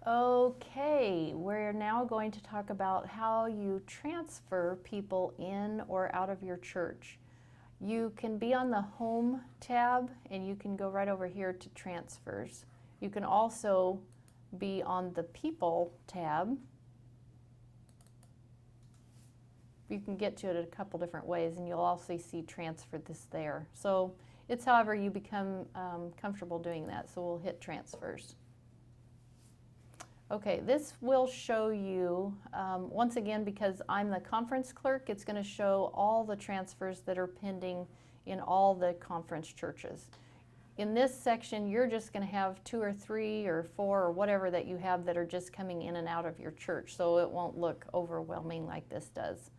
Okay, we're now going to talk about how you transfer people in or out of your church. You can be on the Home tab and you can go right over here to Transfers. You can also be on the People tab. You can get to it a couple different ways, and you'll also see Transfer this there. So it's however you become comfortable doing that. So we'll hit Transfers. Okay, this will show you, once again, because I'm the conference clerk, it's going to show all the transfers that are pending in all the conference churches. In this section, you're just going to have 2 or 3 or 4 or whatever that you have that are just coming in and out of your church, so it won't look overwhelming like this does.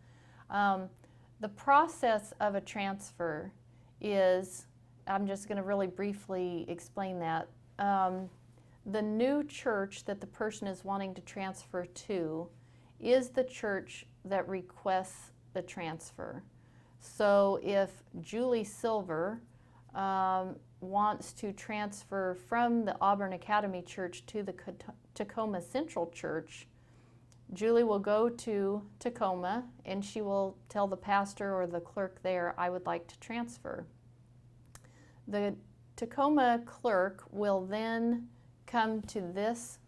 The process of a transfer is, I'm just going to really briefly explain that. The new church that the person is wanting to transfer to is the church that requests the transfer. So if Julie Silver wants to transfer from the Auburn Academy Church to the Tacoma Central Church, Julie will go to Tacoma and she will tell the pastor or the clerk there, I would like to transfer. The Tacoma clerk will then come to this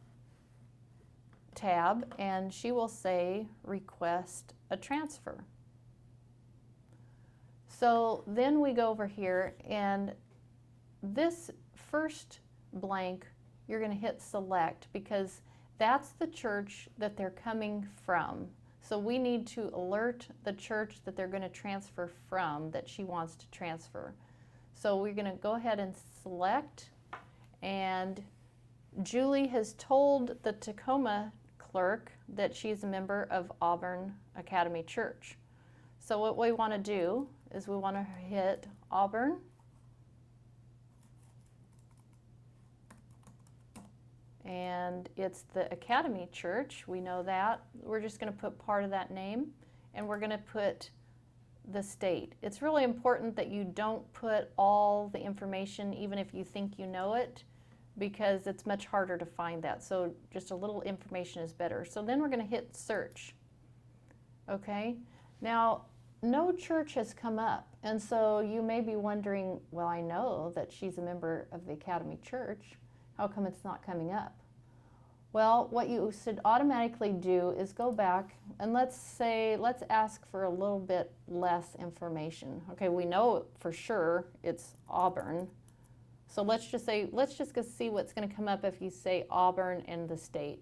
tab and she will say request a transfer. So then we go over here, and this first blank you're going to hit select because that's the church that they're coming from. So we need to alert the church that they're going to transfer from, that she wants to transfer. So we're going to go ahead and select, and Julie has told the Tacoma clerk that she's a member of Auburn Academy Church. So what we want to do is we want to hit Auburn, and it's the Academy Church. We know that. We're just going to put part of that name, and we're going to put the state. It's really important that you don't put all the information, even if you think you know it, because it's much harder to find that. So just a little information is better. So then we're going to hit search. Okay, now no church has come up, and so you may be wondering, well, I know that she's a member of the Academy Church. How come it's not coming up? Well, what you should automatically do is go back and let's ask for a little bit less information. Okay, we know for sure it's Auburn. So let's just go see what's going to come up if you say Auburn and the state.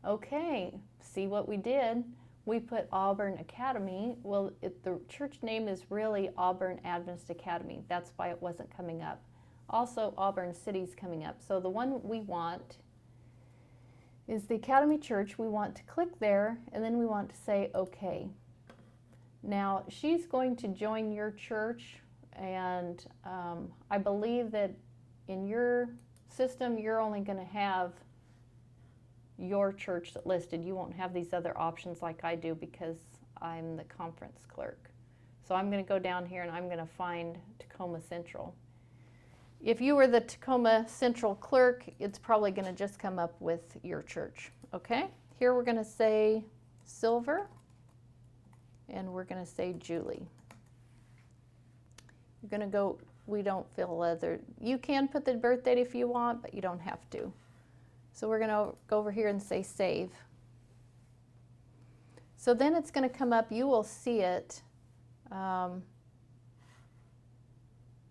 Okay, see what we did? We put Auburn Academy. Well, the church name is really Auburn Adventist Academy. That's why it wasn't coming up. Also, Auburn City's coming up. So the one we want is the Academy Church. We want to click there, and then we want to say OK. Now, she's going to join your church, and I believe that in your system, you're only going to have your church listed. You won't have these other options like I do because I'm the conference clerk. So I'm going to go down here and I'm going to find Tacoma Central. If you were the Tacoma Central clerk, it's probably going to just come up with your church. Okay, here we're going to say Silver, and we're going to say Julie. You're going to go, we don't fill other, you can put the birth date if you want, but you don't have to. So we're going to go over here and say save. So then it's going to come up, you will see it.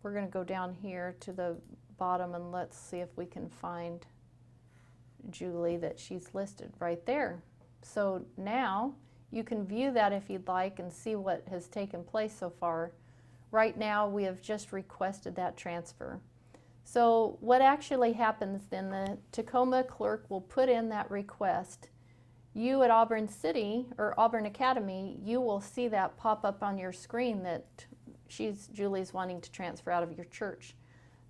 We're going to go down here to the bottom and let's see if we can find Julie that she's listed right there. So now you can view that if you'd like and see what has taken place so far. Right now we have just requested that transfer. So what actually happens then, the Tacoma clerk will put in that request. You at Auburn City or Auburn Academy, you will see that pop up on your screen that Julie's wanting to transfer out of your church.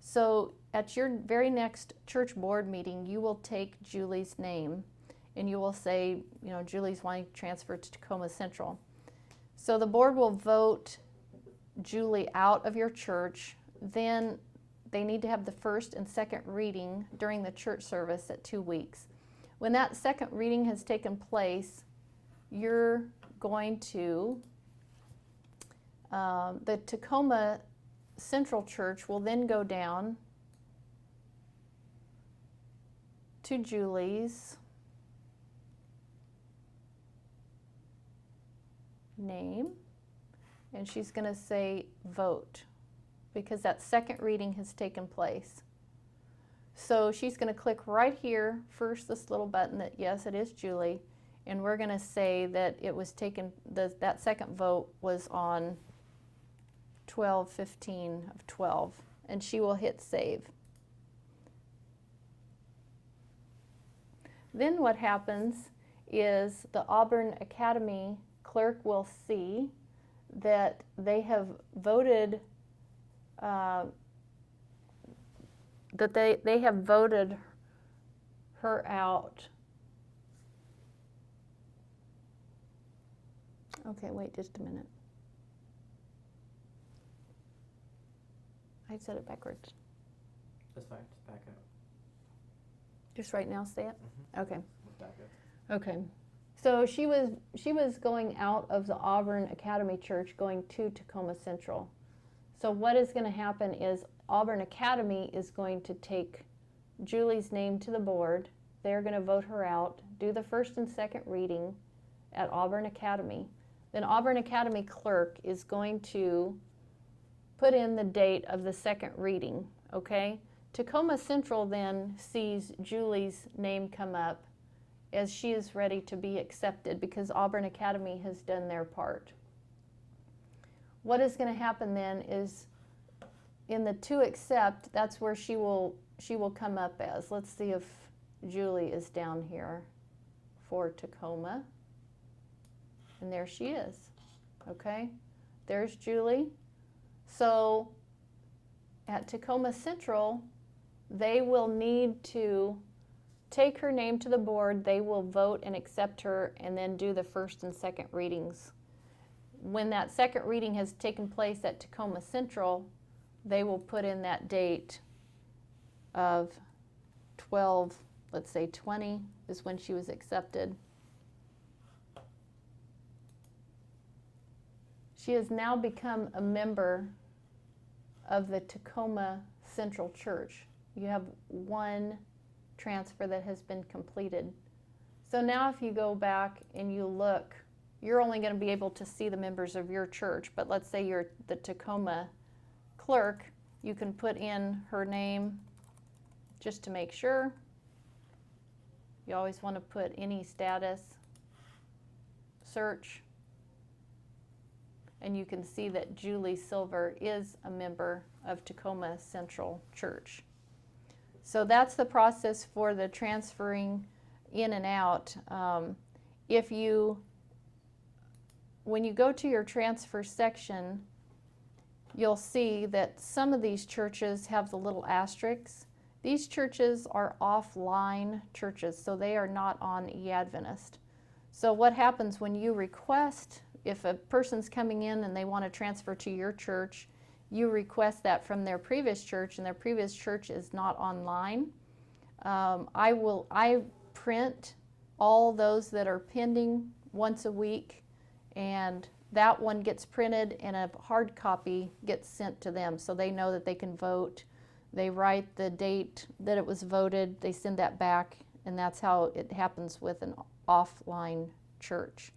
So at your very next church board meeting, you will take Julie's name and you will say, you know, Julie's wanting to transfer to Tacoma Central. So the board will vote Julie out of your church. Then they need to have the first and second reading during the church service at 2 weeks. When that second reading has taken place, you're going to, the Tacoma Central Church will then go down to Julie's name, and she's going to say vote, because that second reading has taken place. So she's going to click right here, first this little button that, yes, it is Julie, and we're going to say that it was taken, that second vote was on 12/15 of 12, and she will hit save. Then what happens is the Auburn Academy clerk will see that they have voted, that they have voted her out. Okay, wait just a minute. I said it backwards. That's fine, just back up. Just right now, say it? Mm-hmm. Okay. Back up. Okay. So she was going out of the Auburn Academy Church going to Tacoma Central. So what is going to happen is Auburn Academy is going to take Julie's name to the board. They're going to vote her out, do the first and second reading at Auburn Academy. Then Auburn Academy clerk is going to put in the date of the second reading, okay? Tacoma Central then sees Julie's name come up as she is ready to be accepted because Auburn Academy has done their part. What is going to happen then is in the to accept, that's where she will come up as. Let's see if Julie is down here for Tacoma. And there she is. Okay? There's Julie. So at Tacoma Central, they will need to take her name to the board. They will vote and accept her and then do the first and second readings. When that second reading has taken place at Tacoma Central, they will put in that date of 12, let's say 20 is when she was accepted. She has now become a member of the Tacoma Central Church. You have one transfer that has been completed. So now if you go back and you look, you're only going to be able to see the members of your church, but let's say you're the Tacoma clerk, you can put in her name just to make sure. You always want to put any status, search, and you can see that Julie Silver is a member of Tacoma Central Church. So that's the process for the transferring in and out. When you go to your transfer section, you'll see that some of these churches have the little asterisks. These churches are offline churches, so they are not on eAdventist. So what happens when you request, if a person's coming in and they want to transfer to your church, you request that from their previous church, and their previous church is not online. I print all those that are pending once a week, and that one gets printed and a hard copy gets sent to them so they know that they can vote. They write the date that it was voted, they send that back, and that's how it happens with an offline church.